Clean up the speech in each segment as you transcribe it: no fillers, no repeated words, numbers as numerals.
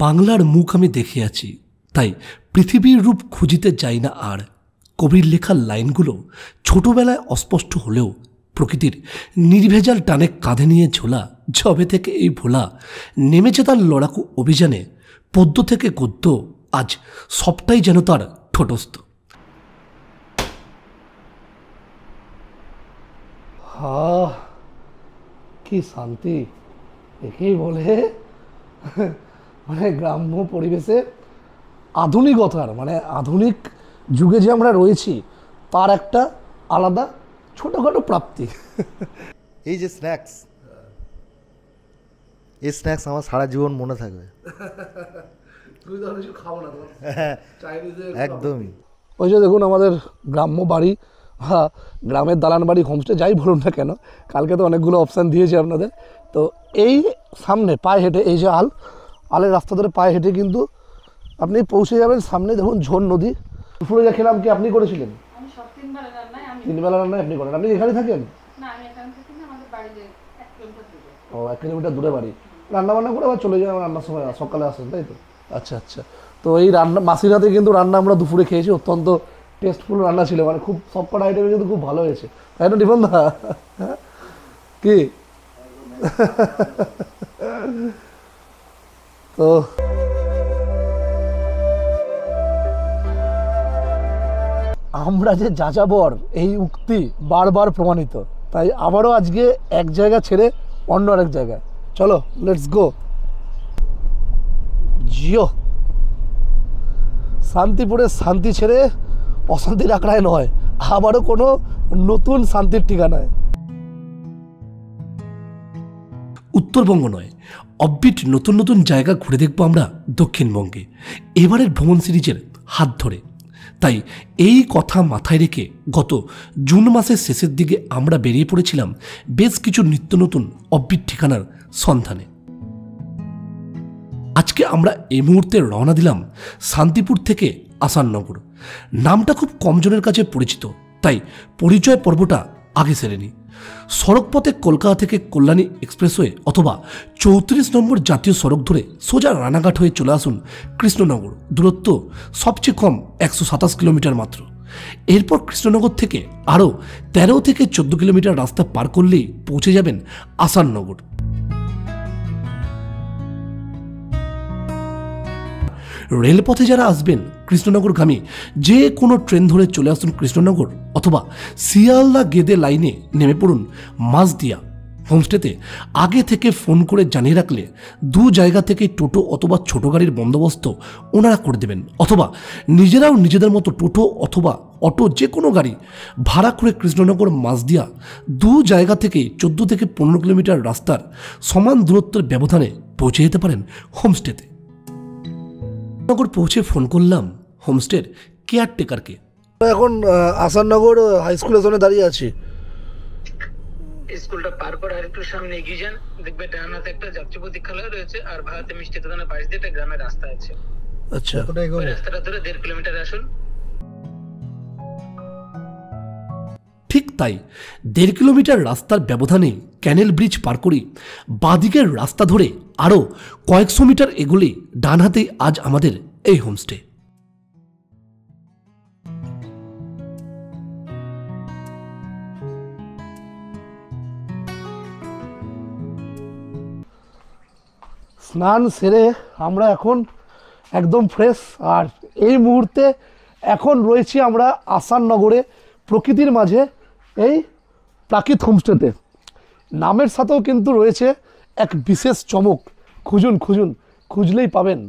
বাংলার মুখ আমি দেখে আছি, তাই পৃথিবীর রূপ খুঁজিতে যাই না আর। কবির লেখার লাইনগুলো ছোটবেলায় অস্পষ্ট হলেও প্রকৃতির নির্ভেজাল টানে কাঁধে নিয়ে ঝোলা যবে থেকে এই ভোলা নেমেছে তার লড়াকু অভিযানে। পদ্য থেকে গদ্য আজ সবটাই যেন তার ঠোঁটস্থ। কি শান্তি, একেই বলে মানে গ্রাম্য পরিবেশে আধুনিকতার, মানে আধুনিক যুগে যে আমরা রয়েছি তার একটা আলাদা ছোটোখাটো প্রাপ্তি। এই যে স্ন্যাক্স, এই স্ন্যাক্স আমার সারা জীবন মনে থাকবে। একদমই। ওই যে দেখুন আমাদের গ্রাম্য বাড়ি, গ্রামের দালান বাড়ি, হোমস্টে যাই বলুন না কেন, কালকে তো অনেকগুলো অপশান দিয়েছি আপনাদের। তো এই সামনে পায়ে হেঁটে, এই যে আলের রাস্তা ধরে পায়ে হেঁটে কিন্তু আপনি পৌঁছে যাবেন সামনে। দেখুন ঝোর নদী। দুপুরে যা খেলাম কি আপনি করেছিলেন? 3 বেলা রান্নায় আপনি করেন? আপনি এখানে থাকেন? ও 1 কিলোমিটার দূরে বাড়ি। রান্না বান্না করে আবার চলে যান রান্নার সময়, সকালে আসেন তাই তো? আচ্ছা আচ্ছা। তো এই রান্না মাসির হাতে কিন্তু রান্না আমরা দুপুরে খেয়েছি, অত্যন্ত টেস্টফুল রান্না ছিল, মানে খুব সবকটা আইটেমে কিন্তু খুব ভালো হয়েছে, তাই না দীপন দা? কি তো আমরা যে যাযাবর এই উক্তি বারবার প্রমাণিত, তাই আবারও আজকে এক জায়গা ছেড়ে অন্য আরেক জায়গায় চলো, লেটস গো। জিও শান্তিপুরে শান্তি ছেড়ে অশান্তির আঁকড়ায় নয়, আবারও কোনো নতুন শান্তির ঠিকানায়। উত্তরবঙ্গ নয়, অববিট নতুন নতুন জায়গা ঘুরে দেখবো আমরা দক্ষিণবঙ্গে এবারের ভ্রমণ সিরিজের হাত ধরে। তাই এই কথা মাথায় রেখে গত জুন মাসের শেষের দিকে আমরা বেরিয়ে পড়েছিলাম বেশ কিছু নিত্য নতুন অববিট ঠিকানার সন্ধানে। আজকে আমরা এই মুহূর্তে রওনা দিলাম শান্তিপুর থেকে আসাননগর। নামটা খুব কমজনের কাছে পরিচিত, তাই পরিচয় পর্বটা আগে সেরে নিই। সড়কপথে কলকাতা থেকে কল্যাণী এক্সপ্রেসওয়ে অথবা 34 নম্বর জাতীয় সড়ক ধরে সোজা রানাঘাট হয়ে চলে আসুন কৃষ্ণনগর। দূরত্ব সবচেয়ে কম 127 কিলোমিটার মাত্র। এরপর কৃষ্ণনগর থেকে আরও 13 থেকে 14 কিলোমিটার রাস্তা পার করলেই পৌঁছে যাবেন আসাননগর। রেলপথে যারা আসবেন কৃষ্ণনগরগামী, যে কোনো ট্রেন ধরে চলে আসুন কৃষ্ণনগর, অথবা শিয়ালদা গেদে লাইনে নেমে পড়ুন মাঝদিয়া। হোমস্টেতে আগে থেকে ফোন করে জানিয়ে রাখলে 2 জায়গা থেকে টোটো অথবা ছোট গাড়ির বন্দোবস্ত ওনারা করে দেবেন, অথবা নিজেরাও নিজেদের মতো টোটো অথবা অটো যে কোনো গাড়ি ভাড়া করে কৃষ্ণনগর মাঝদিয়া 2 জায়গা থেকে 14 থেকে 15 কিলোমিটার রাস্তার সমান দূরত্বের ব্যবধানে পৌঁছে যেতে পারেন হোমস্টেতে। নগর পৌঁছে ফোন করলাম হোমস্টের কেয়ারটেকারকে। এখন আসাননগর হাই স্কুলের সামনে দাঁড়িয়ে আছি। স্কুলটা পার করে আর একটু সামনে এগিয়ে যান, দেখবে ডান হাতে একটা যাত্রী প্রতীক্ষালয় রয়েছে, আর ভারতে মিষ্টি দোকানের পাশ দিয়ে একটা গ্রামের রাস্তা আছে। আচ্ছা, ওই রাস্তাটা ধরে 1.5 কিলোমিটার আসুন। ঠিক তাই 1.5 কিলোমিটার রাস্তার ব্যবধানে ক্যানেল ব্রিজ পার করি বাঁদিকের রাস্তা ধরে আরও কয়েকশো মিটার এগোলে ডান হাতেই আজ আমাদের এই হোমস্টে। স্নান সেরে আমরা এখন একদম ফ্রেশ, আর এই মুহূর্তে এখন রয়েছি আমরা আসাননগরে প্রকৃতির মাঝে এই প্রাকৃত হোমস্টেতে। নামের সাথেও কিন্তু রয়েছে এক বিশেষ চমক। খুঁজুন খুঁজুন, খুঁজলেই পাবেন।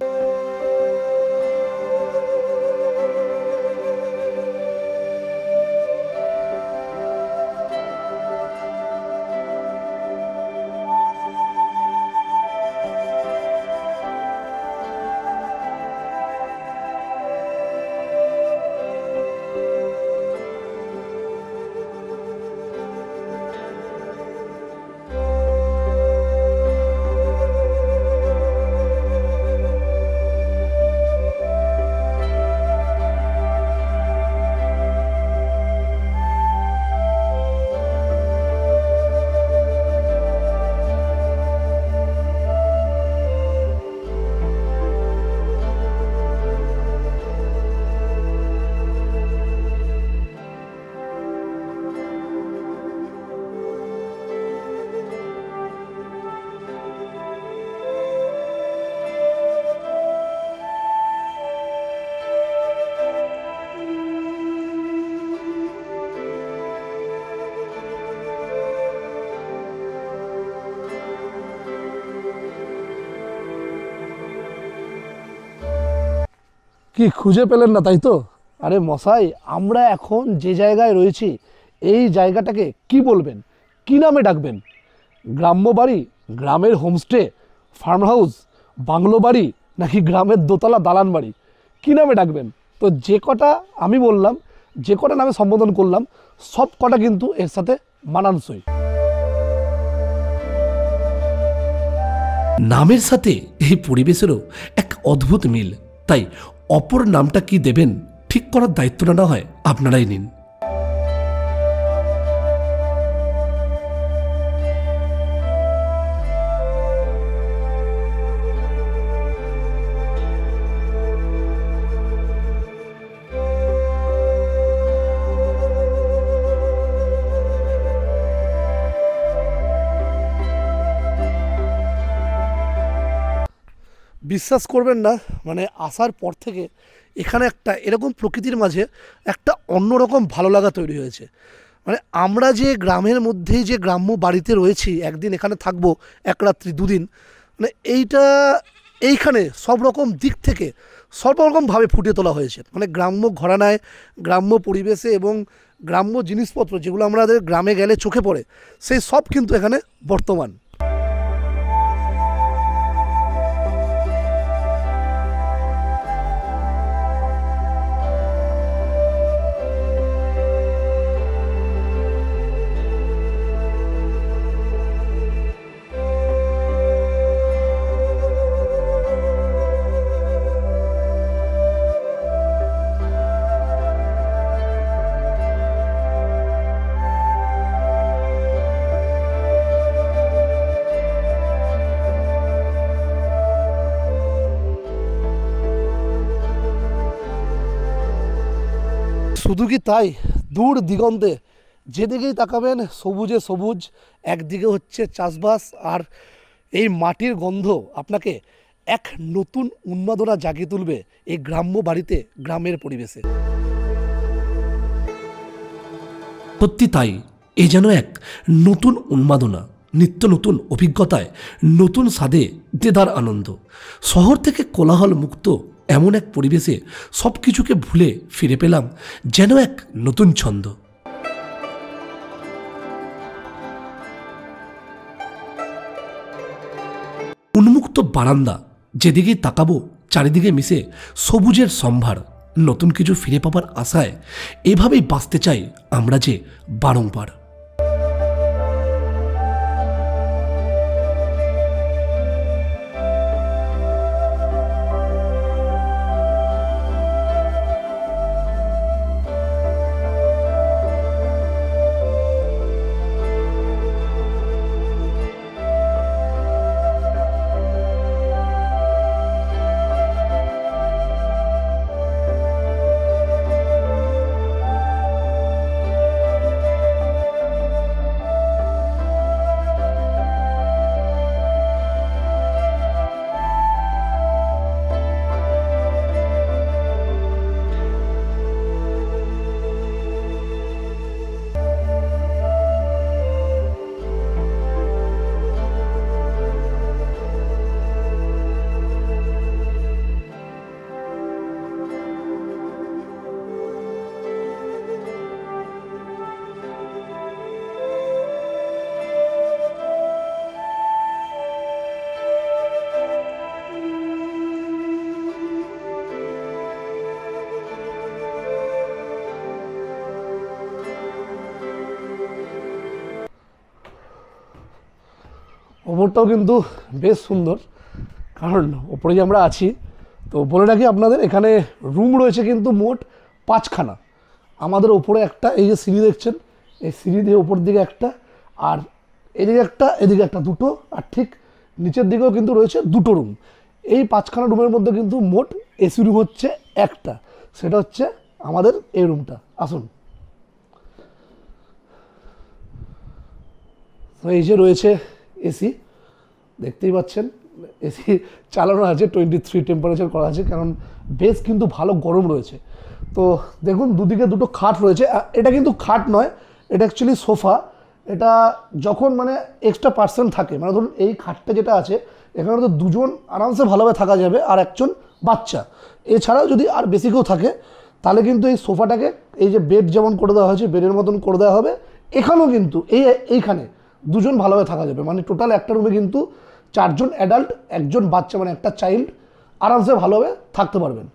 কি খুঁজে পেলেন না, তাই তো? আরে মশাই, আমরা এখন যে জায়গায় রয়েছি এই জায়গাটাকে কি বলবেন, কি নামে ডাকবেন? গ্রাম্য বাড়ি, গ্রামের হোমস্টে, ফার্ম হাউস, বাংলো বাড়ি, নাকি গ্রামের দোতলা দালান বাড়ি, কী নামে ডাকবেন? তো যে কটা আমি বললাম, যে কটা নামে সম্বোধন করলাম, সব কটা কিন্তু এর সাথে মানানসই। নামের সাথে এই পরিবেশেরও এক অদ্ভুত মিল, তাই অপর নামটা কি দেবেন ঠিক করার দায়িত্বটা না হয় আপনারাই নিন। বিশ্বাস করবেন না, মানে আসার পর থেকে এখানে একটা এরকম প্রকৃতির মাঝে একটা অন্যরকম ভালো লাগা তৈরি হয়েছে। মানে আমরা যে গ্রামের মধ্যেই যে গ্রাম্য বাড়িতে রয়েছি, একদিন এখানে থাকবো, এক রাত্রি দুদিন, মানে এইখানে সব রকম দিক থেকে সব রকমভাবে ফুটিয়ে তোলা হয়েছে। মানে গ্রাম্য ঘরানায়, গ্রাম্য পরিবেশে এবং গ্রাম্য জিনিসপত্র যেগুলো আমাদের গ্রামে গেলে চোখে পড়ে, সেই সব কিন্তু এখানে বর্তমান। শুধু কি তাই, দূর দিগন্তে যেদিকেই তাকাবেন সবুজে সবুজ, একদিকে হচ্ছে চাষবাস, আর এই মাটির গন্ধ আপনাকে এক নতুন উন্মাদনা জাগিয়ে তুলবে এই গ্রাম্য বাড়িতে, গ্রামের পরিবেশে। সত্যি তাই, এ যেন এক নতুন উন্মাদনা, নিত্য নতুন অভিজ্ঞতায়, নতুন স্বাদে দেদার আনন্দ। শহর থেকে কোলাহল মুক্ত এমন এক পরিবেশে সব কিছুকে ভুলে ফিরে পেলাম যেন এক নতুন ছন্দ। উন্মুক্ত বারান্দা, যেদিকেই তাকাবো চারিদিকে মিশে সবুজের সম্ভার, নতুন কিছু ফিরে পাবার আশায় এভাবেই বাঁচতে চাই আমরা যে বারংবার। ওপরটাও কিন্তু বেশ সুন্দর, কারণ ওপরে যে আমরা আছি, তো বলে রাখি আপনাদের এখানে রুম রয়েছে কিন্তু মোট 5খানা। আমাদের ওপরে একটা, এই যে সিঁড়ি দেখছেন, এই সিঁড়ি দিয়ে ওপর দিকে একটা, আর এদিকে একটা, এদিকে একটা, দুটো, আর ঠিক নিচের দিকেও কিন্তু রয়েছে দুটো রুম। এই 5খানা রুমের মধ্যে কিন্তু মোট এসি রুম হচ্ছে একটা, সেটা হচ্ছে আমাদের এই রুমটা। আসুন, তো এই যে রয়েছে এসি, দেখতেই পাচ্ছেন এসি চালানো আছে, 23 টেম্পারেচার করা আছে, কারণ বেশ কিন্তু ভালো গরম রয়েছে। তো দেখুন দুদিকে দুটো খাট রয়েছে, এটা কিন্তু খাট নয়, এটা অ্যাকচুয়ালি সোফা। এটা যখন মানে এক্সট্রা পার্সন থাকে, মানে ধরুন এই খাটটা যেটা আছে এখানে তো দুজন আরামসে ভালোভাবে থাকা যাবে, আর একজন বাচ্চা। এছাড়াও যদি আর বেশি কেউ থাকে তাহলে কিন্তু এই সোফাটাকে এই যে বেড যেমন করে দেওয়া হয়েছে বেডের মতন করে দেওয়া হবে, এখানেও কিন্তু এইখানে দুজন ভালোভাবে থাকা যাবে। মানে টোটাল একটা রুমে কিন্তু 4 জন অ্যাডাল্ট, 1 জন বাচ্চা, মানে একটা চাইল্ড আরামসে ভালোভাবে থাকতে পারবেন।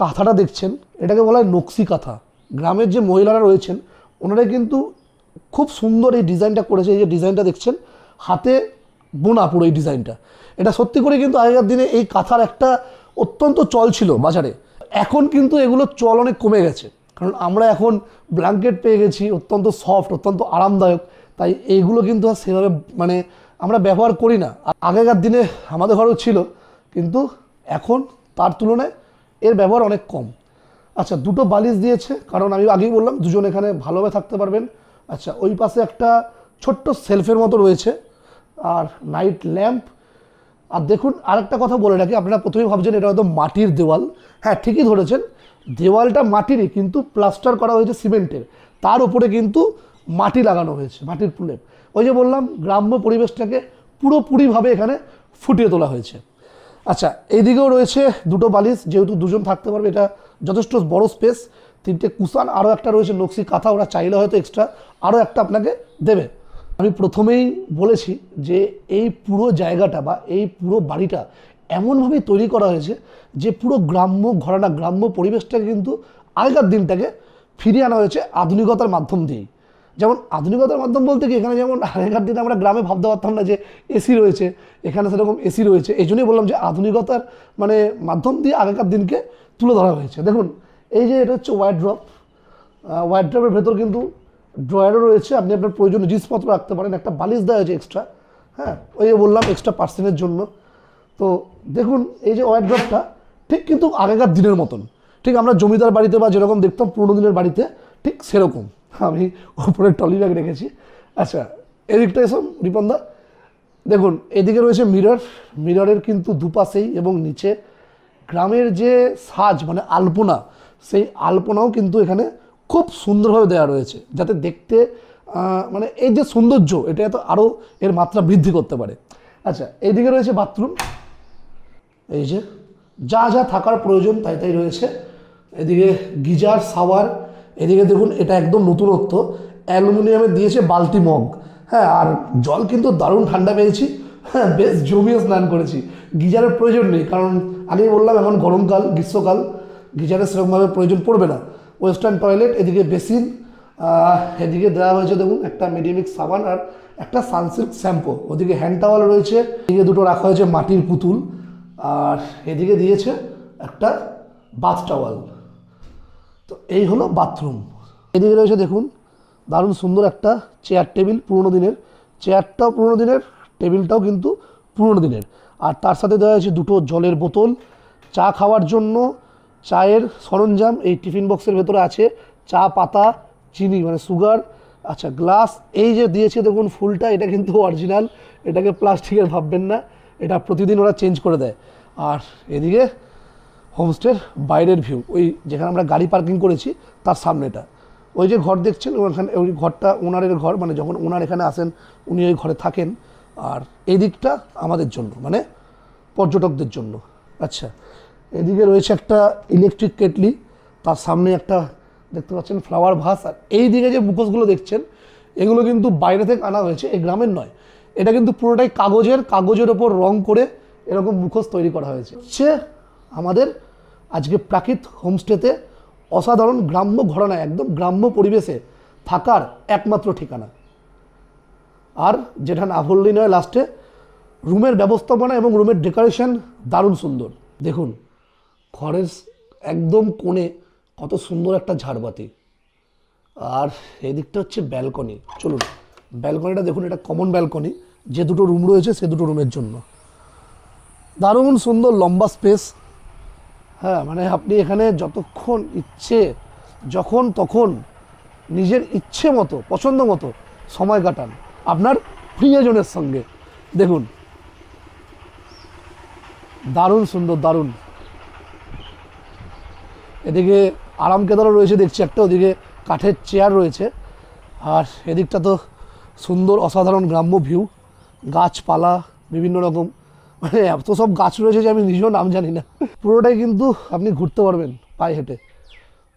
কাঁথাটা দেখছেন, এটাকে বলা হয় নকশি কাঁথা। গ্রামের যে মহিলারা রয়েছেন ওনারা কিন্তু খুব সুন্দর এই ডিজাইনটা করেছে। এই যে ডিজাইনটা দেখছেন হাতে বোনা পুরো এই ডিজাইনটা, এটা সত্যি করে কিন্তু আগেকার দিনে এই কাঁথার একটা অত্যন্ত চল ছিল বাজারে। এখন কিন্তু এগুলো চল অনেক কমে গেছে, কারণ আমরা এখন ব্ল্যাঙ্কেট পেয়ে গেছি অত্যন্ত সফট, অত্যন্ত আরামদায়ক, তাই এইগুলো কিন্তু আর সেভাবে মানে আমরা ব্যবহার করি না। আগেকার দিনে আমাদের ঘরেও ছিল, কিন্তু এখন তার তুলনায় এর ব্যবহার অনেক কম। আচ্ছা, 2টো বালিশ দিয়েছে, কারণ আমি আগেই বললাম 2 জন এখানে ভালোভাবে থাকতে পারবেন। আচ্ছা, ওই পাশে একটা ছোট্ট সেলফের মতো রয়েছে, আর নাইট ল্যাম্প। আর দেখুন আরেকটা কথা বলে রাখি, আপনারা প্রথমেই ভাবছেন এটা হয়তো মাটির দেওয়াল। হ্যাঁ, ঠিকই ধরেছেন, দেওয়ালটা মাটিরই, কিন্তু প্লাস্টার করা হয়েছে সিমেন্টের, তার উপরে কিন্তু মাটি লাগানো হয়েছে, মাটির প্রলেপ। ওই যে বললাম গ্রাম্য পরিবেশটাকে পুরোপুরিভাবে এখানে ফুটিয়ে তোলা হয়েছে। আচ্ছা, এইদিকেও রয়েছে 2টো বালিশ, যেহেতু 2 জন থাকতে পারবে, এটা যথেষ্ট বড় স্পেস। 3টে কুশান, আরও একটা রয়েছে নকশি কাঁথা, ওরা চাইলে হয়তো এক্সট্রা আরও একটা আপনাকে দেবে। আমি প্রথমেই বলেছি যে এই পুরো জায়গাটা বা এই পুরো বাড়িটা এমনভাবে তৈরি করা হয়েছে যে পুরো গ্রাম্য ঘরানা, গ্রাম্য পরিবেশটাকে কিন্তু আগেকার দিনটাকে ফিরিয়ে আনা হয়েছে আধুনিকতার মাধ্যম দিয়েই। যেমন আধুনিকতার মাধ্যম বলতে কি, এখানে যেমন আগেকার দিনে আমরা গ্রামে ভাবতে পারতাম না যে এসি রয়েছে, এখানে সেরকম এসি রয়েছে। এই জন্যই বললাম যে আধুনিকতার মানে মাধ্যম দিয়ে আগেকার দিনকে তুলে ধরা হয়েছে। দেখুন এই যে এটা হচ্ছে ওয়ার্ড্রপ, ওয়ার্ড্রপের ভেতর কিন্তু ড্রয়ারও রয়েছে, আপনি আপনার প্রয়োজনীয় জিনিসপত্র রাখতে পারেন। একটা বালিশ দেওয়া হয়েছে এক্সট্রা, হ্যাঁ, ওই যে বললাম এক্সট্রা পার্সনের জন্য। তো দেখুন এই যে ওয়ার্ড্রপটা ঠিক কিন্তু আগেকার দিনের মতন, ঠিক আমরা জমিদার বাড়িতে বা যেরকম দেখতাম পুরোনো দিনের বাড়িতে ঠিক সেরকম। আমি উপরে টলি ব্যাগ রেখেছি। আচ্ছা, এদিকটা এসব রিপনদা দেখুন, এদিকে রয়েছে মিরর, মিররের কিন্তু দুপাশেই এবং নিচে গ্রামের যে সাজ মানে আলপনা, সেই আলপনাও কিন্তু এখানে খুব সুন্দরভাবে দেওয়া রয়েছে, যাতে দেখতে মানে এই যে সৌন্দর্য এটা তো আরও এর মাত্রা বৃদ্ধি করতে পারে। আচ্ছা, এইদিকে রয়েছে বাথরুম, এই যে যা যা থাকার প্রয়োজন তাই তাই রয়েছে। এদিকে গিজার, শাওয়ার। এদিকে দেখুন এটা একদম নতুনত্ব, অ্যালুমিনিয়ামের দিয়েছে বালতি মগ। হ্যাঁ, আর জল কিন্তু দারুণ ঠান্ডা পেয়েছি। হ্যাঁ, বেশ জমিয়ে স্নান করেছি, গিজারের প্রয়োজন নেই, কারণ আগেই বললাম এখন গরমকাল, গ্রীষ্মকাল, গিজারের সেরকমভাবে প্রয়োজন পড়বে না। ওয়েস্টার্ন টয়লেট, এদিকে বেসিন, এদিকে দেওয়া হয়েছে দেখুন একটা মেডিমিক্স সাবান আর একটা সানসিল্ক শ্যাম্পু। ওদিকে হ্যান্ড টাওয়াল রয়েছে, এদিকে 2টো রাখা হয়েছে মাটির পুতুল, আর এদিকে দিয়েছে একটা বাথ টাওয়াল। তো এই হলো বাথরুম। এদিকে রয়েছে দেখুন দারুণ সুন্দর একটা চেয়ার টেবিল, পুরোনো দিনের। চেয়ারটাও পুরোনো দিনের, টেবিলটাও কিন্তু পুরোনো দিনের। আর তার সাথে দেওয়া হয়েছে 2টো জলের বোতল, চা খাওয়ার জন্য চায়ের সরঞ্জাম এই টিফিন বক্সের ভেতরে আছে, চা পাতা, চিনি মানে সুগার। আচ্ছা, গ্লাস এই যে দিয়েছে দেখুন ফুলটা, এটা কিন্তু অরিজিনাল, এটাকে প্লাস্টিকের ভাববেন না, এটা প্রতিদিন ওরা চেঞ্জ করে দেয়। আর এদিকে হোমস্টের বাইরের ভিউ, ওই যেখানে আমরা গাড়ি পার্কিং করেছি তার সামনেটা, ওই যে ঘর দেখছেন ওখানে, ওই ঘরটা ওনারের ঘর, মানে যখন ওনার এখানে আসেন উনি ওই ঘরে থাকেন। আর এই দিকটা আমাদের জন্য মানে পর্যটকদের জন্য। আচ্ছা, এদিকে রয়েছে একটা ইলেকট্রিক কেটলি, তার সামনে একটা দেখতে পাচ্ছেন ফ্লাওয়ার ভাস। আর এই দিকে যে মুখোশগুলো দেখছেন এগুলো কিন্তু বাইরে থেকে আনা হয়েছে, এই গ্রামের নয়, এটা কিন্তু পুরোটাই কাগজের ওপর রং করে এরকম মুখোশ তৈরি করা হয়েছে। হচ্ছে আমাদের আজকে প্রাকৃত হোমস্টেতে অসাধারণ গ্রাম্য ঘরানা, একদম গ্রাম্য পরিবেশে থাকার একমাত্র ঠিকানা। আর যেটা না বললেই নয়, লাস্টে রুমের ব্যবস্থাপনা এবং রুমের ডেকোরেশন দারুণ সুন্দর। দেখুন ঘরের একদম কোণে কত সুন্দর একটা ঝাড়বাতি, আর এদিকটা হচ্ছে ব্যালকনি। চলুন ব্যালকনিটা দেখুন, এটা কমন ব্যালকনি, যে 2টো রুম রয়েছে সে 2টো রুমের জন্য দারুণ সুন্দর লম্বা স্পেস। হ্যাঁ, মানে আপনি এখানে যতক্ষণ ইচ্ছে যখন তখন নিজের ইচ্ছে মতো পছন্দ মতো সময় কাটান আপনার প্রিয়জনের সঙ্গে। দেখুন দারুণ সুন্দর, দারুণ। এদিকে আরাম কেদারও রয়েছে দেখছি একটা, ওদিকে কাঠের চেয়ার রয়েছে, আর এদিকটা তো সুন্দর অসাধারণ গ্রাম্য ভিউ, গাছপালা বিভিন্ন রকম, মানে এত সব গাছ রয়েছে যে আমি নিজেও নাম জানি না। পুরোটাই কিন্তু আপনি ঘুরতে পারবেন পায়ে হেঁটে,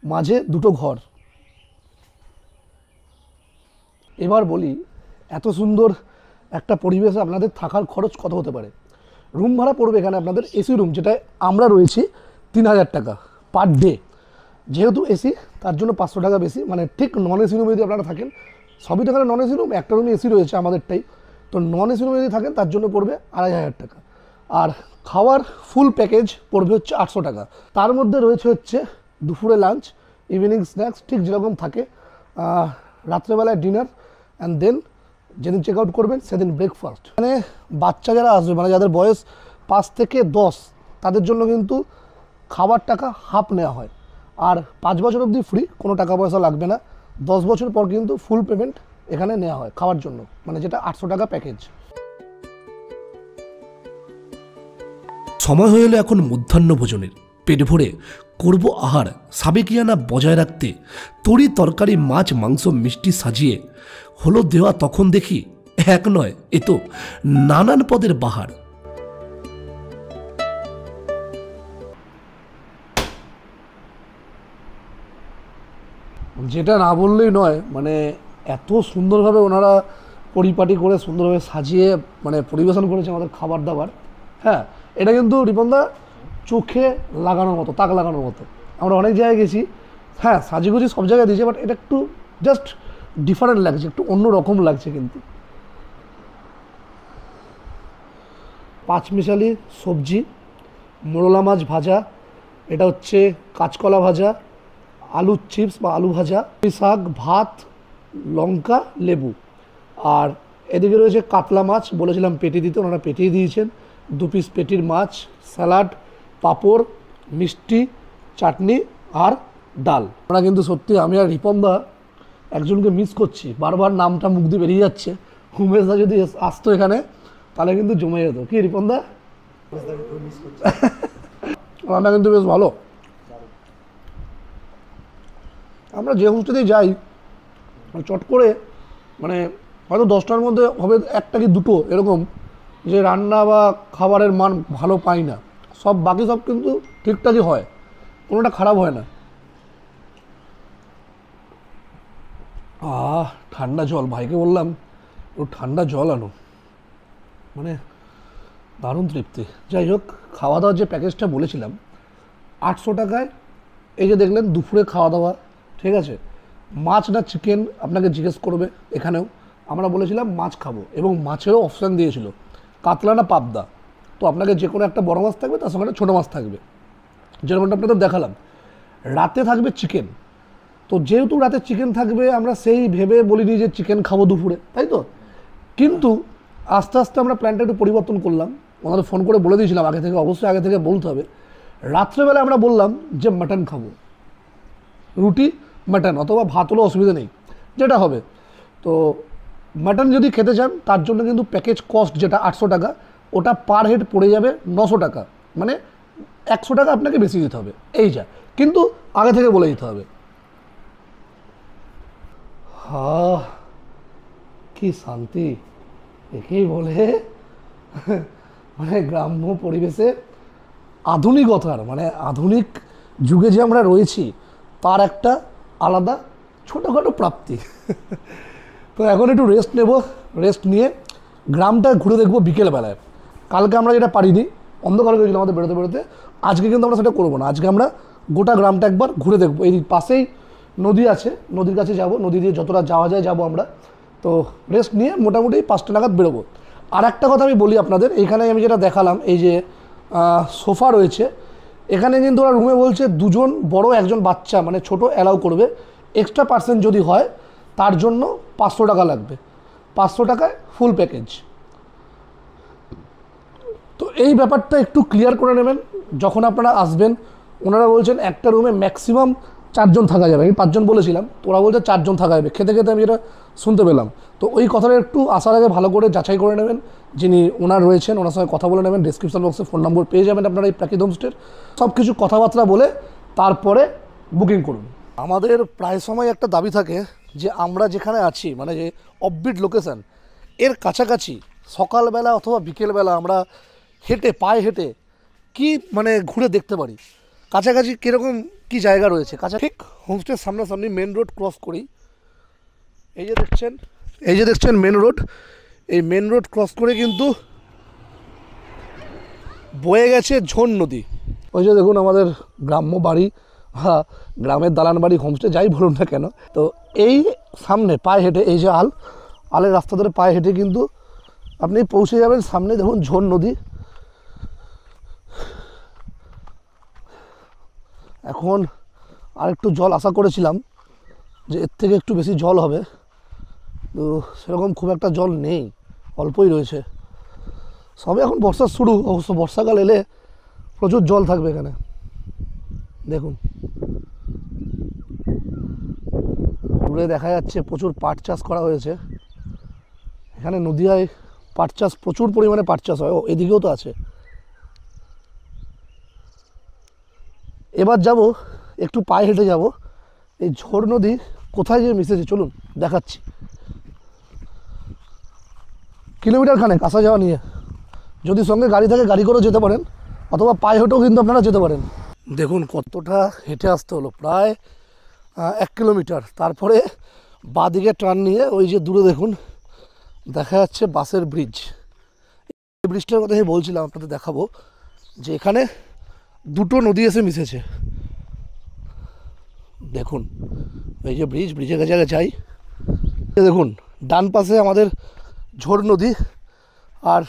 মাঝে দুটো ঘর। এবার বলি এত সুন্দর একটা পরিবেশে আপনাদের থাকার খরচ কত হতে পারে। রুম ভাড়া পড়বে এখানে আপনাদের এসি রুম, যেটায় আমরা রয়েছি 3000 টাকা পার ডে। যেহেতু এসি তার জন্য 500 টাকা বেশি, মানে ঠিক নন এসি রুমে যদি আপনারা থাকেন, সবই তো এখানে নন এসি রুম, একটা রুমে এসি রয়েছে আমাদেরটাই, তো নন এসি রুমে যদি থাকেন তার জন্য পড়বে 2500 টাকা। আর খাওয়ার ফুল প্যাকেজ পড়বে হচ্ছে 800 টাকা। তার মধ্যে রয়েছে হচ্ছে দুপুরে লাঞ্চ, ইভিনিং স্ন্যাক্স ঠিক যেরকম থাকে, রাত্রেবেলায় ডিনার, অ্যান্ড দেন যেদিন চেক আউট করবেন সেদিন ব্রেকফাস্ট। মানে বাচ্চা যারা আসবে, মানে যাদের বয়স 5 থেকে 10, তাদের জন্য কিন্তু খাবার টাকা হাফ নেওয়া হয়। আর 5 বছর অবধি ফ্রি, কোনো টাকা পয়সা লাগবে না। 10 বছর পর কিন্তু ফুল পেমেন্ট এখানে নেওয়া হয় খাওয়ার জন্য, মানে যেটা 800 টাকা প্যাকেজ। সময় হয়ে এলো এখন মধ্যাহ্ন ভোজনের। পেট ভরে করব আহার, সাবেকিয়ানা বজায় রাখতে তরি তরকারি, মাছ, মাংস, মিষ্টি সাজিয়ে হলো দেওয়া। তখন দেখি এক নয়, এ তো নানান পদের বাহার। যেটা না বললেই নয়, মানে এত সুন্দরভাবে ওনারা পরিপাটি করে সুন্দরভাবে সাজিয়ে মানে পরিবেশন করেছে আমাদের খাবার দাবার। হ্যাঁ, এটা কিন্তু রিপনদা চোখে লাগানোর মতো, তাক লাগানোর মতো। আমরা অনেক জায়গায় গেছি, হ্যাঁ সাজিগুজি সব জায়গায় দিয়েছে, বাট এটা একটু জাস্ট ডিফারেন্ট লাগছে, একটু অন্য রকম লাগছে। কিন্তু পাঁচমিশালি সবজি, মোরলা মাছ ভাজা, এটা হচ্ছে কাঁচকলা ভাজা, আলু চিপস বা আলু ভাজা, শাক, ভাত, লঙ্কা, লেবু। আর এদিকে রয়েছে কাতলা মাছ, বলেছিলাম পেটি দিতে, ওনারা পেটিয়ে দিয়েছেন। 2 পিস পেটির মাছ, স্যালাড, পাঁপড়, মিষ্টি, চাটনি আর ডাল। আমরা কিন্তু সত্যি, আমি আর রিপনদা একজনকে মিস করছি, বারবার নামটা মুখ দিয়ে বেরিয়ে যাচ্ছে। উমেশদা যদি আসতো এখানে তাহলে কিন্তু জমে যেত। কি রিপনদা? রান্না কিন্তু বেশ ভালো। আমরা যে হোস্টেলেই যাই চট করে মানে হয়তো 10টার মধ্যে হবে 1টা কি 2টো এরকম যে রান্না বা খাবারের মান ভালো পাই না। সব বাকি সব কিন্তু ঠিকঠাকই হয়, কোনোটা খারাপ হয় না। ঠান্ডা জল, ভাইকে বললাম ও ঠান্ডা জল আনো, মানে দারুণ তৃপ্তি। যাই হোক, খাওয়া দাওয়ার যে প্যাকেজটা বলেছিলাম 800 টাকায়, এই যে দেখলেন দুপুরে খাওয়া দাওয়া, ঠিক আছে। মাছ না চিকেন আপনাকে জিজ্ঞেস করবে এখানেও, আমরা বলেছিলাম মাছ খাবো, এবং মাছেরও অপশান দিয়েছিল কাতলা না পাবদা। তো আপনাকে যে কোনো একটা বড় মাছ থাকবে, তার সঙ্গে ছোটো মাছ থাকবে, যেরকমটা আপনাদের দেখালাম। রাতে থাকবে চিকেন, তো যেহেতু রাতে চিকেন থাকবে আমরা সেই ভেবে বলিনি যে চিকেন খাবো দুপুরে, তাই তো। কিন্তু আস্তে আস্তে আমরা প্ল্যানটা একটু পরিবর্তন করলাম, ওনাদের ফোন করে বলে দিয়েছিলাম আগে থেকে, অবশ্যই আগে থেকে বলতে হবে। রাত্রেবেলা আমরা বললাম যে মাটন খাবো, রুটি মাটন অথবা ভাত হলেও অসুবিধা নেই, যেটা হবে। তো মাটন যদি খেতে চান তার জন্য কিন্তু প্যাকেজ কস্ট যেটা 800 টাকা, ওটা পার হেড পড়ে যাবে 900 টাকা, মানে 100 টাকা আপনাকে বেশি দিতে হবে, এই যা। কিন্তু আগে থেকে বলে দিতে হবে। কি শান্তি, একেই বলে মানে গ্রাম্য পরিবেশে আধুনিকতার, মানে আধুনিক যুগে যে আমরা রয়েছি তার একটা আলাদা ছোটোখাটো প্রাপ্তি। তো এখন একটু রেস্ট নেব, রেস্ট নিয়ে গ্রামটা ঘুরে দেখবো বিকেলবেলায়। কালকে আমরা যেটা পারিনি, অন্ধকার হয়েছিল আমাদের বেরোতে বেরোতে, আজকে কিন্তু আমরা সেটা করবো না। আজকে আমরা গোটা গ্রামটা একবার ঘুরে দেখবো। এই পাশেই নদী আছে, নদীর কাছে যাব, নদী দিয়ে যতটা যাওয়া যায় যাবো আমরা। তো রেস্ট নিয়ে মোটামুটি 5টা নাগাদ বেরোবো। আর একটা কথা আমি বলি আপনাদের, এইখানে আমি যেটা দেখালাম, এই যে সোফা রয়েছে, এখানে কিন্তু ওরা রুমে বলছে 2 জন বড় 1 জন বাচ্চা, মানে ছোট অ্যালাউ করবে। এক্সট্রা পার্সেন্ট যদি হয় তার জন্য 500 টাকা লাগবে, 500 টাকায় ফুল প্যাকেজ। তো এই ব্যাপারটা একটু ক্লিয়ার করে নেবেন যখন আপনারা আসবেন। ওনারা বলছেন একটা রুমে ম্যাক্সিমাম 4 জন থাকা যাবে, আমি 5 জন বলেছিলাম, তো ওরা বলছে 4 জন থাকা যাবে। খেতে খেতে আমি যেটা শুনতে পেলাম, তো ওই কথাটা একটু আসার আগে ভালো করে যাচাই করে নেবেন। যিনি ওনার রয়েছেন ওনার সঙ্গে কথা বলে নেবেন, ডিসক্রিপশন বক্সে ফোন নম্বর পেয়ে যাবেন আপনারা এই প্রাকৃত হোমস্টের। সব কিছু কথাবার্তা বলে তারপরে বুকিং করুন। আমাদের প্রায় সময় একটা দাবি থাকে যে আমরা যেখানে আছি, মানে যে অফবিট লোকেশান, এর কাছাকাছি সকালবেলা অথবা বিকেলবেলা আমরা হেঁটে পায়ে হেঁটে কি মানে ঘুরে দেখতে পারি, কাছাকাছি কীরকম কি জায়গা রয়েছে। ঠিক হোমস্টের সামনাসামনি মেন রোড ক্রস করি, এই যে দেখছেন মেন রোড। এই মেন রোড ক্রস করে কিন্তু বয়ে গেছে ঝোন নদী। ওই যে দেখুন আমাদের গ্রাম্য বাড়ি, গ্রামের দালান বাড়ি, হোমস্টে যাই বলুন না কেন। তো এই সামনে পায়ে হেঁটে, এই যে আলের রাস্তা ধরে পায়ে হেঁটে কিন্তু আপনি পৌঁছে যাবেন সামনে। দেখুন ঝোন নদী। এখন আর একটু জল আশা করেছিলাম যে এর থেকে একটু বেশি জল হবে, তো সেরকম খুব একটা জল নেই, অল্পই রয়েছে। সবে এখন বর্ষার শুরু, অবশ্য বর্ষাকাল এলে প্রচুর জল থাকবে এখানে। দেখুন দূরে দেখা যাচ্ছে প্রচুর পাট চাষ করা হয়েছে। এখানে নদীয়ায় পাট চাষ, প্রচুর পরিমাণে পাট চাষ হয়। এদিকেও তো আছে। এবার যাব একটু পায়ে হেঁটে যাব, এই ঝোর নদী কোথায় যে মিশেছে চলুন দেখাচ্ছি। কিলোমিটার খানেক আসা যাওয়া নিয়ে, যদি সঙ্গে গাড়ি থাকে গাড়ি করেও যেতে পারেন, অথবা পায়ে হেঁটেও কিন্তু আপনারা যেতে পারেন। দেখুন কতটা হেঁটে আসতে হলো, প্রায় 1 কিলোমিটার। তারপরে বাঁদিকে টার্ন নিয়ে ওই যে দূরে দেখুন দেখা যাচ্ছে বাসের ব্রিজ। এই ব্রিজটার কথা আমি বলছিলাম আপনাদের দেখাবো, যে এখানে দুটো নদী এসে মিশেছে। দেখুন এই যে ব্রিজের কাছে যাই, দেখুন ডান পাশে আমাদের ঝোর নদী, আর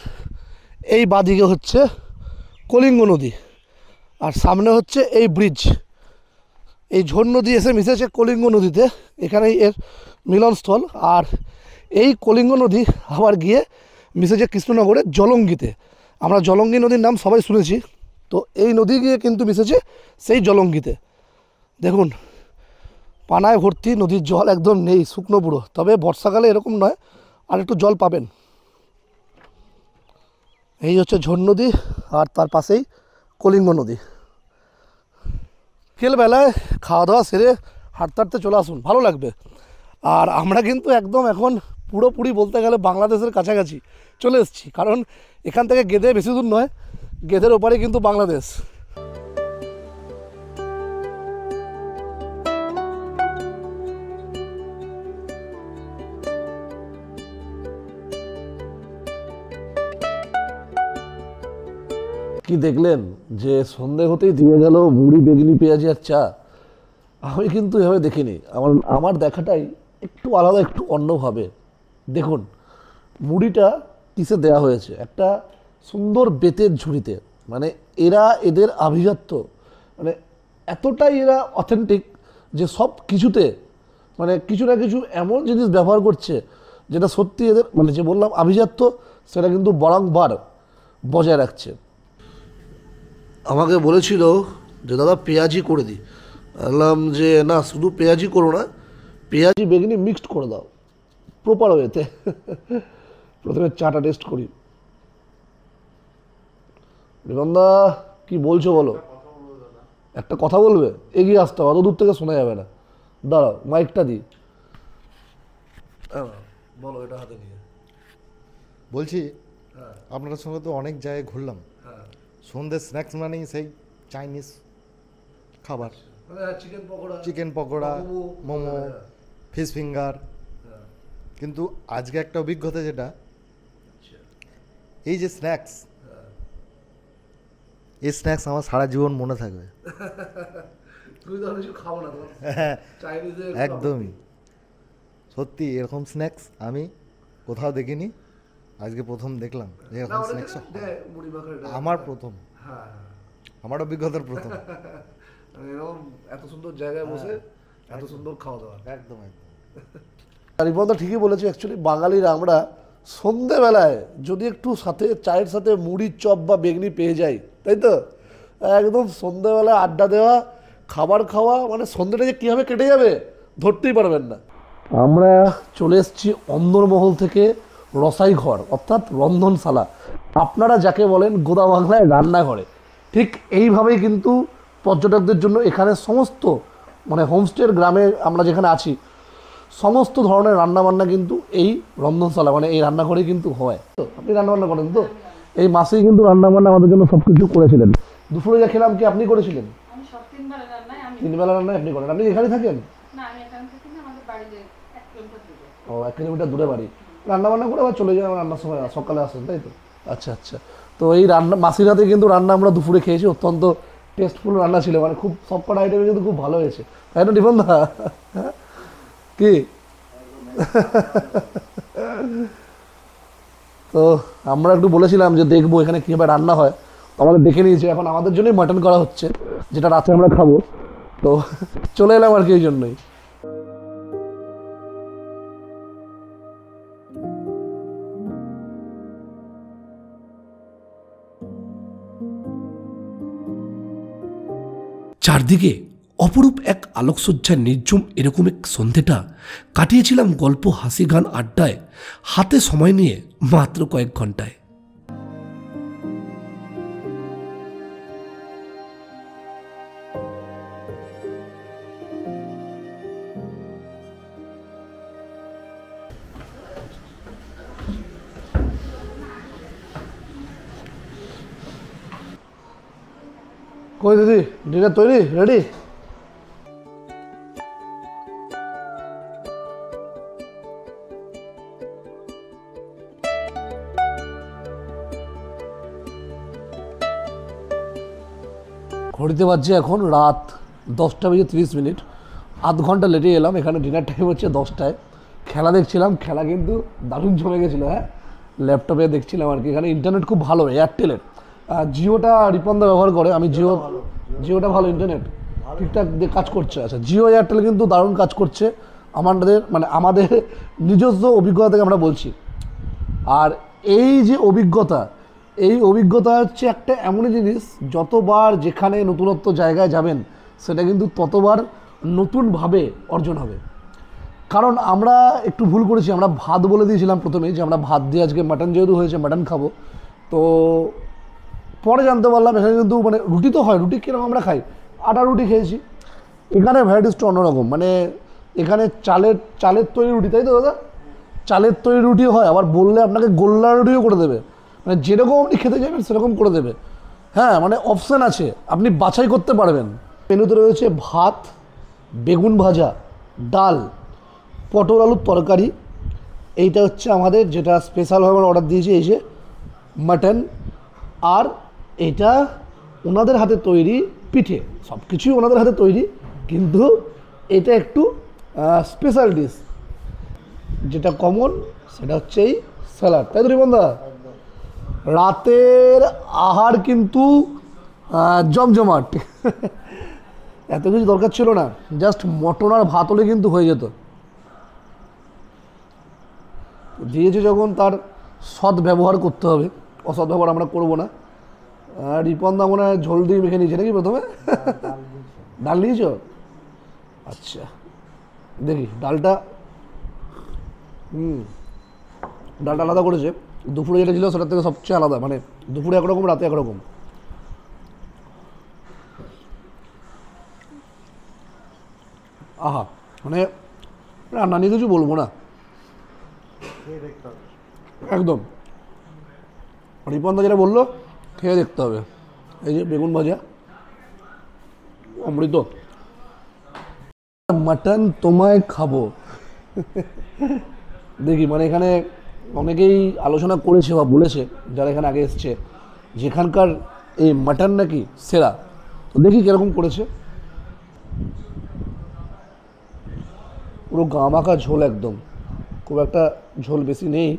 এই বাঁদিকে হচ্ছে কলিঙ্গ নদী, আর সামনে হচ্ছে এই ব্রিজ। এই ঝোর নদী এসে মিশেছে কলিঙ্গ নদীতে, এখানেই এর মিলনস্থল। আর এই কলিঙ্গ নদী আবার গিয়ে মিশেছে কৃষ্ণনগরের জলঙ্গিতে। আমরা জলঙ্গি নদীর নাম সবাই শুনেছি, তো এই নদী গিয়ে কিন্তু মিশেছে সেই জলঙ্গিতে। দেখুন পানায় ভর্তি, নদীর জল একদম নেই, শুকনো পুরো। তবে বর্ষাকালে এরকম নয়, আর একটু জল পাবেন। এই হচ্ছে ঝোর নদী, আর তার পাশেই কলিঙ্গ নদী। বিকেলবেলায় খাওয়া দাওয়া সেরে হাঁটতে হাঁটতে চলে আসুন, ভালো লাগবে। আর আমরা কিন্তু একদম এখন পুরোপুরি বলতে গেলে বাংলাদেশের কাছাকাছি চলে এসেছি, কারণ এখান থেকে গেদে বেশি দূর নয়, গেদের ওপারে কিন্তু বাংলাদেশ। কি দেখলেন যে সন্ধে হতেই দিয়ে গেল মুড়ি, বেগুনি, পেঁয়াজি আর চা। আমি কিন্তু এভাবে দেখিনি, আমার দেখাটাই একটু আলাদা, একটু অন্যভাবে। দেখুন মুড়িটা কিসে দেয়া হয়েছে, একটা সুন্দর বেতের ঝুড়িতে। মানে এদের আভিজাত্য, মানে এতটাই এরা অথেন্টিক যে সব কিছুতে মানে কিছু না কিছু এমন জিনিস ব্যবহার করছে যেটা সত্যি এদের, মানে যে বললাম আভিজাত্য, সেটা কিন্তু বারংবার বজায় রাখছে। আমাকে বলেছিল যে দাদা পেঁয়াজি করে দিই, বললাম যে না, শুধু পেঁয়াজি করো না, পেঁয়াজি বেগুনি মিক্সড করে দাও প্রপার ওয়েতে। প্রথমে চাটা টেস্ট করি। রিবন্দা কি বলছো বলো? একটা কথা বলবে? এগিয়ে আসতে হবে, অত দূর থেকে শোনা যাবে না। দাঁড়াও মাইকটা দিই, বলো এটা হাতে নিয়ে। বলছি আপনার সঙ্গে তো অনেক জায়গায় ঘুরলাম, সন্ধ্যে স্ন্যাক্স মানেই সেই চাইনিজ খাবার, chicken pakora, momo, fish finger. কিন্তু আজকে একটা অভিজ্ঞতা, যেটা এই যে স্ন্যাক্স, এই স্ন্যাক্স আমার সারা জীবন মনে থাকবে। একদমই সত্যি, এরকম স্ন্যাক্স আমি কোথাও দেখিনি, আজকে প্রথম দেখলাম এরকম স্ন্যাক্স। আমার প্রথম, আমার অভিজ্ঞতার প্রথম। এরকম এত সুন্দর জায়গায় বসে এত সুন্দর খাওয়া দাওয়া, একদম একদম। রিপন তো ঠিকই বলেছে। অ্যাকচুয়ালি বাঙালিরা আমরা সন্ধেবেলায় যদি একটু সাথে চায়ের সাথে মুড়ির চপ বা বেগনি পেয়ে যাই, তাই তো একদম সন্ধেবেলায় আড্ডা দেওয়া, খাবার খাওয়া, মানে সন্ধেটা যে কীভাবে কেটে যাবে ধরতেই পারবেন না। আমরা চলে এসেছি অন্দরমহল থেকে রসাই ঘর, অর্থাৎ রন্ধনশালা। আপনারা যাকে বলেন গোদা বাংলায় রান্নাঘরে, ঠিক এইভাবেই কিন্তু পর্যটকদের জন্য এখানে সমস্ত, মানে হোমস্টের গ্রামে আমরা যেখানে আছি, সমস্ত ধরনের রান্নাবান্না কিন্তু এই রন্ধনশালা, মানে এই রান্নাঘরে কিন্তু হয়। তো আপনি রান্নাবান্না করেন তো? এই মাসেই কিন্তু রান্না বান্না আমাদের জন্য সব কিছু করেছিলেন। দুপুরে যা খেলাম কি আপনি করেছিলেন? তিন বেলা রান্নায় আপনি করেন। আপনি এখানে থাকেন? ও 1 কিলোমিটার দূরে বাড়ি। রান্না বান্না করে আবার চলে যাই রান্নার সময়, সকালে আসেন তাই তো? আচ্ছা আচ্ছা। তো এই রান্না মাসির হাতে কিন্তু রান্না আমরা দুপুরে খেয়েছি, অত্যন্ত টেস্টফুল রান্না ছিল, মানে খুব সবকটা আইটেমে কিন্তু খুব ভালো হয়েছে, তাই না রিপন দা? কি তো আমরা একটু বলেছিলাম যে দেখবো এখানে কীভাবে রান্না হয়, তো আমাদের দেখে নিয়েছি। এখন আমাদের জন্যই মাটন করা হচ্ছে, যেটা রাতে আমরা খাবো। তো চলে এলাম আর কি এই জন্যই। চারদিকে অপরূপ এক আলোকসজ্জায় নির্ঝুম এরকম এক সন্ধেটা কাটিয়েছিলাম গল্প, হাসি, গান, আড্ডায়, হাতে সময় নিয়ে মাত্র কয়েক ঘন্টায়। কই দিদি, ডিনার তৈরি, রেডি? ঘড়িতে বাজছে এখন রাত 10:30। আধ ঘন্টা লেটে এলাম, এখানে ডিনার টাইম হচ্ছে 10টায়। খেলা দেখছিলাম, খেলা কিন্তু দারুণ জমে গেছিলো। হ্যাঁ, ল্যাপটপে দেখছিলাম আর কি। এখানে ইন্টারনেট খুব ভালো, এয়ারটেলের। জিওটা রিপনদা ব্যবহার করে, আমি জিওটা ভালো, ইন্টারনেট ঠিকঠাক কাজ করছে। আচ্ছা, জিও এয়ারটেল কিন্তু দারুণ কাজ করছে আমাদের নিজস্ব অভিজ্ঞতা থেকে আমরা বলছি। আর এই যে অভিজ্ঞতা, এই অভিজ্ঞতা হচ্ছে একটা এমনই জিনিস, যতবার যেখানে নতুনত্ব জায়গায় যাবেন সেটা কিন্তু ততবার নতুনভাবে অর্জন হবে। কারণ আমরা একটু ভুল করেছি, আমরা ভাত বলে দিয়েছিলাম প্রথমেই যে আমরা ভাত দিয়ে আজকে মাটন যেহেতু হয়েছে মাটন খাবো। তো পরে জানতে পারলাম এখানে কিন্তু মানে রুটি তো হয়, রুটি কীরকম আমরা খাই, আটা রুটি খেয়েছি। এখানে ভ্যারাইটিসটা অন্যরকম, মানে এখানে চালের তৈরি রুটি, তাই তো দাদা? চালের তৈরি রুটিও হয়, আবার বললে আপনাকে গোল্লা রুটিও করে দেবে, মানে যেরকম আপনি খেতে চাইবেন সেরকম করে দেবে। হ্যাঁ, মানে অপশান আছে, আপনি বাছাই করতে পারবেন। মেনুতে রয়েছে ভাত, বেগুন ভাজা, ডাল, পটল আলুর তরকারি। এইটা হচ্ছে আমাদের যেটা স্পেশালভাবে আমরা অর্ডার দিয়েছি, এই যে মাটন। আর এটা ওনাদের হাতে তৈরি পিঠে, সব কিছুই ওনাদের হাতে তৈরি, কিন্তু এটা একটু স্পেশাল ডিশ। যেটা কমন সেটা হচ্ছে এই স্যালাড, তাই তো রিপনদা? রাতের আহার কিন্তু জমজমাট। এত কিছু দরকার ছিল না, জাস্ট মটন আর ভাত হলে কিন্তু হয়ে যেত। দিয়েছে যখন তার সৎ ব্যবহার করতে হবে, অসৎ ব্যবহার আমরা করবো না। রিপনদা মনে হয় ঝোল দিয়ে মেখে নিয়েছে নাকি প্রথমে? ডাল নিয়েছ? আচ্ছা, দেখি ডালটা। ডালটা আলাদা করেছে, দুপুরে যেটা ছিল সেটার থেকে সবচেয়ে আলাদা, মানে দুপুরে একরকম, রাতে একরকম। আহা, মানে রান্না নিয়ে কিছু বলবো না একদম। রিপনদা যেটা বললো খেয়ে দেখতে হবে। এই যে বেগুন ভাজা, অমৃত। মাটন তোমায় খাবো। দেখি, মানে এখানে অনেকেই আলোচনা করেছে বা বলেছে যারা এখানে আগে এসছে, যেখানকার এই মাটন নাকি সেরা। তো দেখি কীরকম করেছে। পুরো গা মাখা ঝোল, একদম, খুব একটা ঝোল বেশি নেই।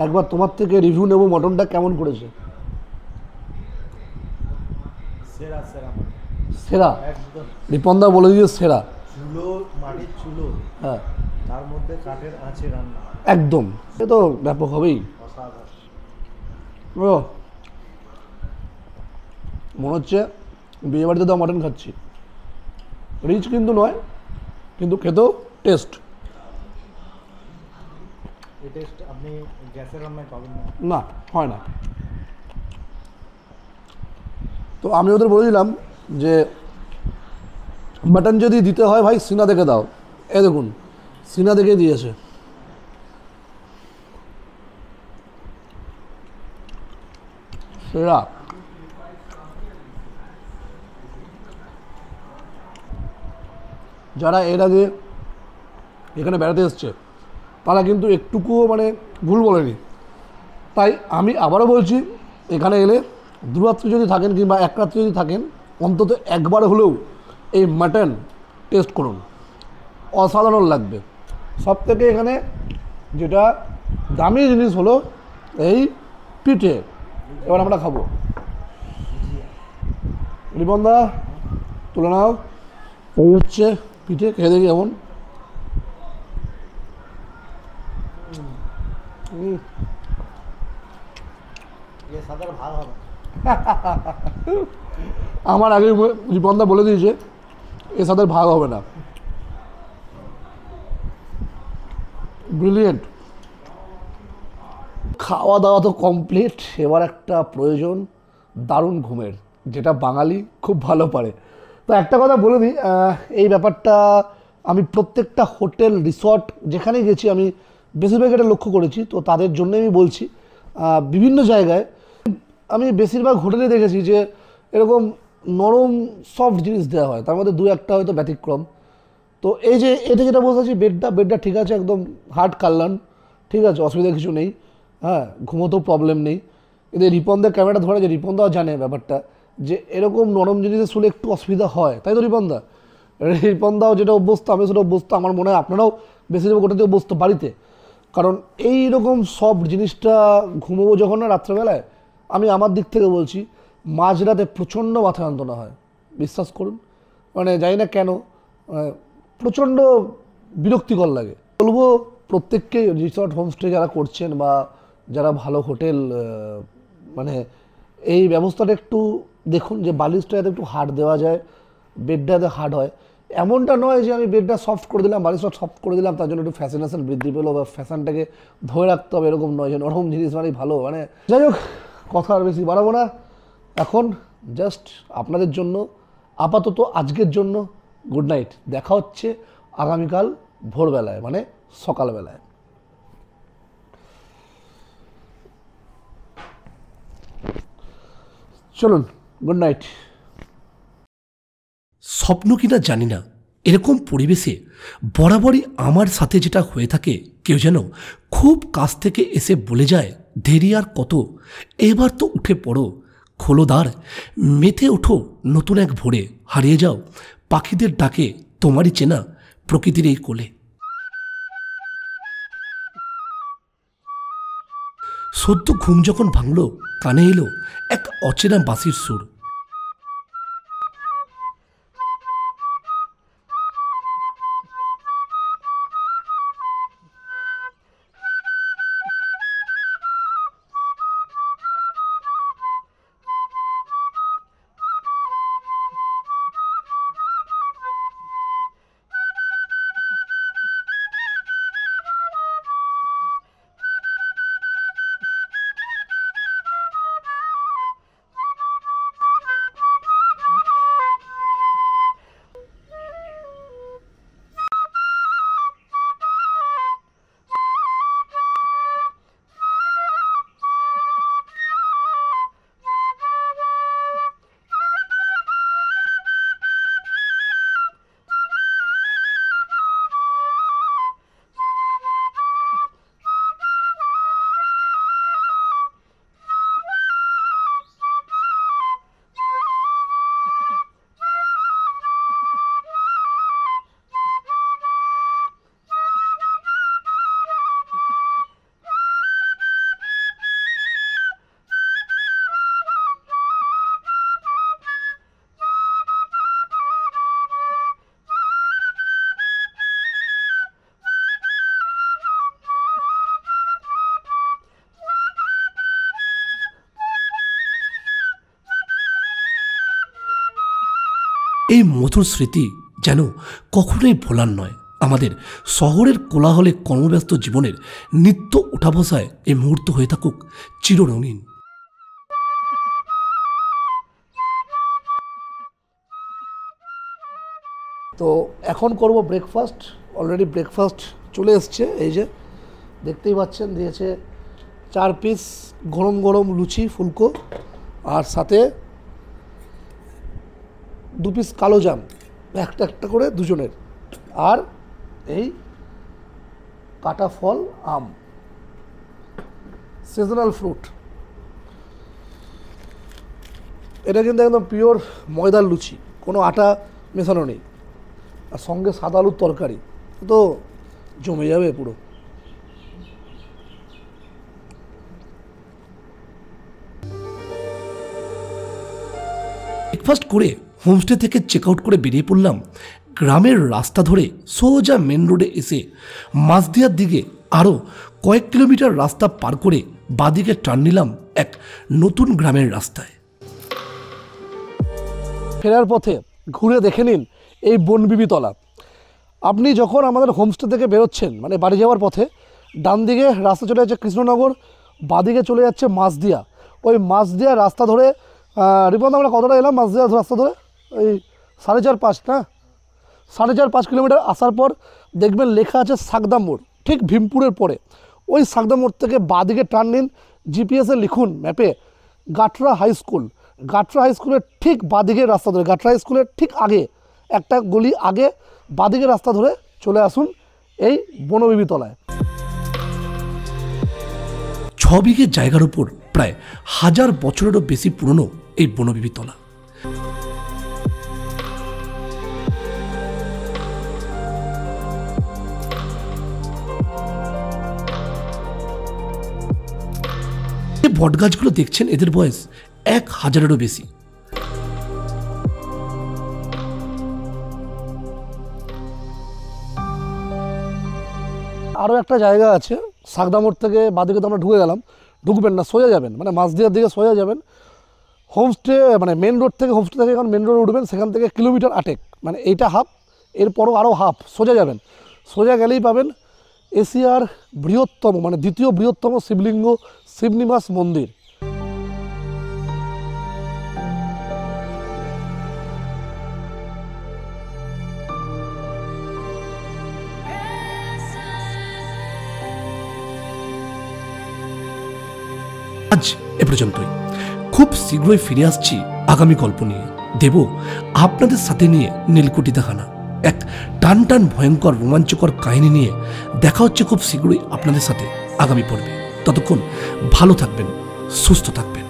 একবার তোমার থেকে রিভিউ নেব, মটনটা কেমন করেছে? সেরা, রিপনদা বলে দিয়েছে সেরা। চুলো, মাটির চুলো, হ্যাঁ, তার মধ্যে কাঠের আঁচে রান্না, একদম। সে তো ব্যাপক হবেই। ও মনে হচ্ছে বিয়ে বাড়িতে তো মাটন খাচ্ছি। রিচ কিন্তু নয়, কিন্তু খেতেও টেস্ট। এই টেস্ট আপনি গ্যাসের রান্নায় পাবেন না। না, হয় না। তো আমি ওদের বলেছিলাম যে মাটন যদি দিতে হয় ভাই সিনা দেখে দাও, এ দেখুন সিনা দেখে দিয়েছে। সেরা। যারা এর আগে এখানে বেড়াতে এসছে তারা কিন্তু একটুকুও মানে ভুল বলেনি। তাই আমি আবারও বলছি, এখানে এলে দুরাত্রি যদি থাকেন কিংবা এক রাত্রি যদি থাকেন, অন্তত একবার হলেও এই মাটন টেস্ট করুন, অসাধারণ লাগবে। সব থেকে এখানে যেটা দামি জিনিস হলো এই পিঠে। এবার আমরা খাবো। রিপনদা তুলে নাও, এই হচ্ছে পিঠে, খেয়ে দেখি এমন। আমার আগে রিপনদা বলে দিয়েছে এর সাথে ভাগ হবে না। ব্রিলিয়েন্ট। খাওয়া দাওয়া তো কমপ্লিট, এবার একটা প্রয়োজন দারুণ ঘুমের, যেটা বাঙালি খুব ভালো পারে। তো একটা কথা বলে দিই, এই ব্যাপারটা আমি প্রত্যেকটা হোটেল রিসর্ট যেখানে গেছি আমি বেশিরভাগ এটা লক্ষ্য করেছি, তো তাদের জন্য আমি বলছি। বিভিন্ন জায়গায় আমি বেশিরভাগ হোটেলে দেখেছি যে এরকম নরম সফট জিনিস দেওয়া হয়, তার মধ্যে দু একটা হয়তো ব্যতিক্রম। তো এই যে এটা যেটা বলতেছি বেডটা ঠিক আছে, একদম হার্ড কাল্লান, ঠিক আছে, অসুবিধা কিছু নেই। হ্যাঁ, ঘুমোতেও প্রবলেম নেই। এদের রিপনদের ক্যামেরাটা ধরে যে রিপনদাও জানে ব্যাপারটা যে এরকম নরম জিনিসে শুলে একটু অসুবিধা হয়, তাই তো রিপনদা? রিপনদাও যেটা অভ্যস্ত, আমি সেটা অভ্যস্ত, আমার মনে হয় আপনারাও বেশিরভাগ ওটাতে অভ্যস্ত বাড়িতে। কারণ এই রকম সফট জিনিসটা ঘুমোবো যখন না রাত্রেবেলায়, আমি আমার দিক থেকে বলছি মাঝরাতে প্রচণ্ড মাথা যন্ত্রণা হয়, বিশ্বাস করুন। মানে জানি না কেন, প্রচণ্ড বিরক্তিকর লাগে। বলবো প্রত্যেককে রিসর্ট হোমস্টে যারা করছেন বা যারা ভালো হোটেল, মানে এই ব্যবস্থাটা একটু দেখুন যে বালিশটা যাতে একটু হার্ড দেওয়া যায়, বেডটা যাতে হার্ড হয়। এমনটা নয় যে আমি বেডটা সফট করে দিলাম, বালিশটা সফট করে দিলাম, তার জন্য একটু ফ্যাশনেশন বৃদ্ধি পেলো বা ফ্যাশনটাকে ধরে রাখতে হবে, এরকম নয় যে নরম জিনিস মানেই ভালো। মানে যাই হোক, কথা আর বেশি বাড়াবো না। এখন জাস্ট আপনাদের জন্য আপাতত আজকের জন্য গুড নাইট। দেখা হচ্ছে আগামীকাল ভোরবেলায়, মানে সকালবেলায়। চলুন, গুড নাইট। স্বপ্ন কিনা জানি না, এরকম পরিবেশে বরাবরই আমার সাথে যেটা হয়ে থাকে, কেউ যেন খুব কাছ থেকে এসে বলে যায়, দেরি আর কত, এবার তো উঠে পড়ো, খোলো দ্বার, মেতে ওঠো নতুন এক ভোরে, হারিয়ে যাও পাখিদের ডাকে তোমারই চেনা প্রকৃতির এই কোলে। সদ্য ঘুম যখন ভাঙল, কানে এলো এক অচেনা বাঁশির সুর। এই মধুর স্মৃতি যেন কখনোই ভোলার নয়। আমাদের শহরের কোলাহলে কর্মব্যস্ত জীবনের নিত্য ওঠা বসায় এই মুহূর্ত হয়ে থাকুক চিররঙিন। তো এখন করব ব্রেকফাস্ট। অলরেডি ব্রেকফাস্ট চলে এসছে, এই যে দেখতেই পাচ্ছেন, দিয়েছে 4 পিস গরম গরম লুচি ফুলকো, আর সাথে 2 পিস কালো জাম, একটা একটা করে দুজনের, আর এই কাটা ফল আম, সিজনাল ফ্রুট। এটা কিন্তু একদম পিওর ময়দার লুচি, কোনো আটা মেশানো নেই, আর সঙ্গে সাদা আলুর তরকারি, তো জমে যাবে পুরো। ব্রেকফাস্ট করে হোমস্টে থেকে চেক আউট করে বেরিয়ে পড়লাম গ্রামের রাস্তা ধরে সোজা মেন রোডে এসে মাঝদিয়ার দিকে আরও কয়েক কিলোমিটার রাস্তা পার করে বাদিকে টার্ন নিলাম এক নতুন গ্রামের রাস্তায়। ফেরার পথে ঘুরে দেখে নিন এই বনবিবিতলা। আপনি যখন আমাদের হোমস্টে থেকে বেরোচ্ছেন, মানে বাড়ি যাওয়ার পথে, ডান দিকে রাস্তা চলে যাচ্ছে কৃষ্ণনগর, বাদিকে চলে যাচ্ছে মাঝদিয়া। ওই মাঝদিয়া রাস্তা ধরে রিপন আমরা কতটা এলাম মাঝদিয়া রাস্তা ধরে? ওই 4.5 না, 4.5 কিলোমিটার আসার পর দেখবেন লেখা আছে সাকদা মোড়, ঠিক ভীমপুরের পরে। ওই সাকদা মোড় থেকে বাদিকে টার্ন নিন, জিপিএসে লিখুন ম্যাপে গাটরা হাই স্কুল। গাটরা হাই স্কুলের ঠিক বাদিকের রাস্তা ধরে, গাটরা হাই স্কুলের ঠিক আগে একটা গলি আগে বাদিকের রাস্তা ধরে চলে আসুন এই বনবিবিতলায়। 6 বিঘে জায়গার উপর প্রায় 1000 বছরেরও বেশি পুরনো এই বনবিবিতলা। এই বটগাছগুলো দেখছেন, এদের বয়স 1000-এরও বেশি। আরও একটা জায়গা আছে, সাকদা মোড় থেকে বাদিকে তো আমরা ঢুকে গেলাম, ঢুকবেন না, সোজা যাবেন, মানে মাঝদিয়ার দিকে সোজা যাবেন। হোমস্টে মানে মেন রোড থেকে, হোমস্টে থেকে এখন মেন রোডে উঠবেন, সেখান থেকে কিলোমিটার 8, মানে এইটা হাফ, এরপরও আরও হাফ, সোজা যাবেন। সোজা গেলেই পাবেন এশিয়ার বৃহত্তম, মানে দ্বিতীয় বৃহত্তম শিবলিঙ্গ শিবনিবাস মন্দির। আজ এ পর্যন্তই। খুব শীঘ্রই ফিরে আসছি আগামী গল্প নিয়ে, দেব আপনাদের সাথে নিয়ে নীলকুঠি দেখানা, এক টান টান ভয়ঙ্কর রোমাঞ্চকর কাহিনী নিয়ে। দেখা হচ্ছে খুব শীঘ্রই আপনাদের সাথে আগামী পর্বে। ততক্ষণ ভালো থাকবেন, সুস্থ থাকবেন।